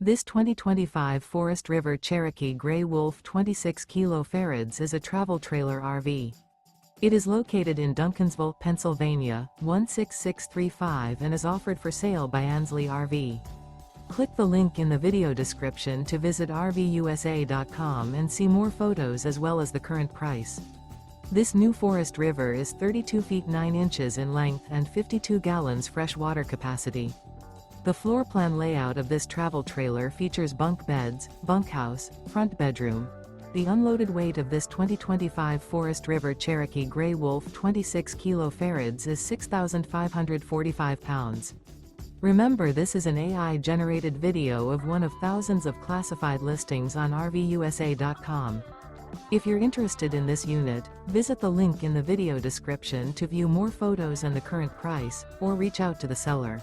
This 2025 Forest River Cherokee Grey Wolf 26 kg is a travel trailer RV. It is located in Duncansville, Pennsylvania, 16635 and is offered for sale by Ansley RV. Click the link in the video description to visit RVUSA.com and see more photos as well as the current price. This new Forest River is 32 feet 9 inches in length and 52 gallons fresh water capacity. The floor plan layout of this travel trailer features bunk beds, bunkhouse, front bedroom. The unloaded weight of this 2025 Forest River Cherokee Grey Wolf 26 kg is 6,545 pounds. Remember, this is an AI-generated video of one of thousands of classified listings on RVUSA.com. If you're interested in this unit, visit the link in the video description to view more photos and the current price, or reach out to the seller.